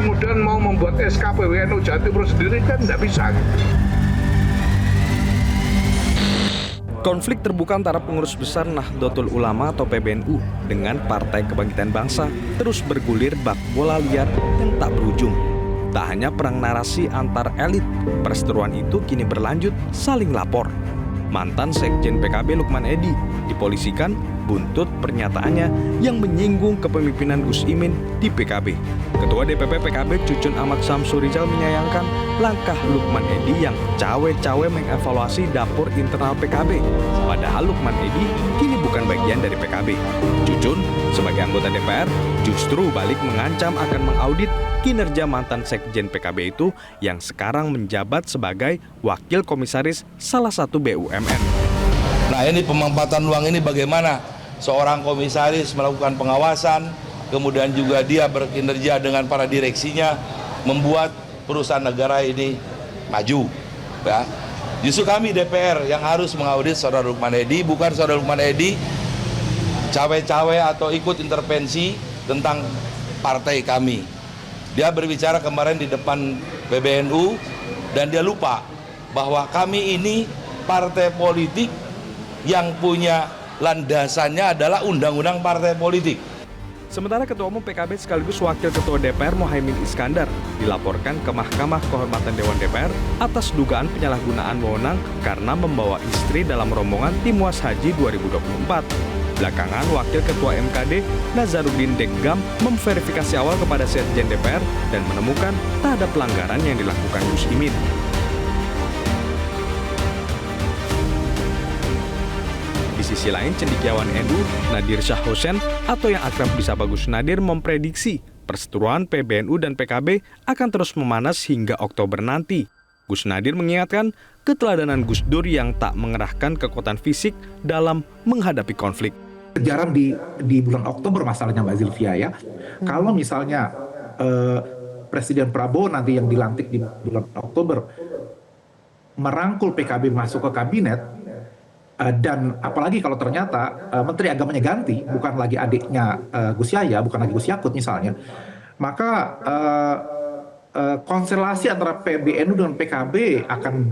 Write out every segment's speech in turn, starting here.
kemudian mau membuat SK PWNU Jawa Timur sendiri kan tidak bisa. Konflik terbuka antara pengurus besar Nahdlatul Ulama atau PBNU dengan Partai Kebangkitan Bangsa terus bergulir bak bola liar yang tak berujung. Tak hanya perang narasi antar elit, perseteruan itu kini berlanjut saling lapor. Mantan Sekjen PKB Lukman Edy dipolisikan buntut pernyataannya yang menyinggung kepemimpinan Gus Imin di PKB. Ketua DPP PKB Cucun Ahmad Samsurizal menyayangkan langkah Lukman Edy yang cawe-cawe mengevaluasi dapur internal PKB. Padahal Lukman Edy kini bukan bagian dari PKB. Cucun sebagai anggota DPR justru balik mengancam akan mengaudit kinerja mantan Sekjen PKB itu yang sekarang menjabat sebagai wakil komisaris salah satu BUMN. Nah, ini pemampatan uang ini bagaimana seorang komisaris melakukan pengawasan, kemudian juga dia berkinerja dengan para direksinya, membuat perusahaan negara ini maju. Ya. Justru kami DPR yang harus mengaudit saudara Lukman Edy, bukan saudara Lukman Edy cawe-cawe atau ikut intervensi tentang partai kami. Dia berbicara kemarin di depan PBNU dan dia lupa bahwa kami ini partai politik yang punya landasannya adalah undang-undang partai politik. Sementara Ketua Umum PKB sekaligus Wakil Ketua DPR Muhaimin Iskandar dilaporkan ke Mahkamah Kehormatan Dewan DPR atas dugaan penyalahgunaan wewenang karena membawa istri dalam rombongan tim Was Haji 2024. Belakangan Wakil Ketua MKD Nazaruddin Deggam memverifikasi awal kepada Sekjen DPR dan menemukan tak ada pelanggaran yang dilakukan Gus Imin. Di sisi lain, cendekiawan NU Nadir Shah Hussein atau yang akrab disapa Gus Nadir memprediksi perseteruan PBNU dan PKB akan terus memanas hingga Oktober nanti. Gus Nadir mengingatkan keteladanan Gus Dur yang tak mengerahkan kekuatan fisik dalam menghadapi konflik. Kejaran di bulan Oktober masalahnya Mbak Zilvia ya. Kalau misalnya Presiden Prabowo nanti yang dilantik di bulan Oktober merangkul PKB masuk ke kabinet, dan apalagi kalau ternyata Menteri Agamanya ganti, bukan lagi adiknya Gus Yahya, bukan lagi Gus Yakut misalnya, maka konstelasi antara PBNU dan PKB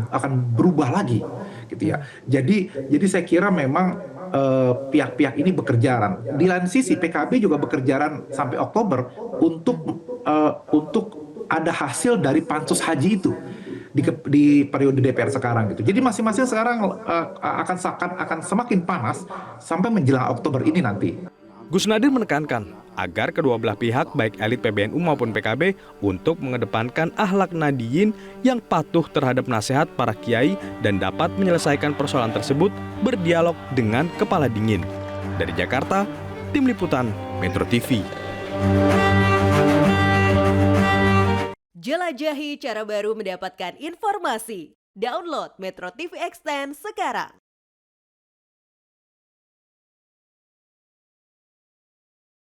akan berubah lagi, gitu ya. Jadi saya kira memang pihak-pihak ini bekerjaan. Di lain sisi PKB juga bekerjaan sampai Oktober untuk ada hasil dari pansus haji itu di periode DPR sekarang gitu. Jadi masing-masing sekarang akan semakin panas sampai menjelang Oktober ini nanti. Gus Nadir menekankan agar kedua belah pihak baik elit PBNU maupun PKB untuk mengedepankan akhlak nadiyin yang patuh terhadap nasihat para kiai dan dapat menyelesaikan persoalan tersebut berdialog dengan kepala dingin. Dari Jakarta, Tim Liputan Metro TV. Jelajahi cara baru mendapatkan informasi. Download Metro TV Extend sekarang.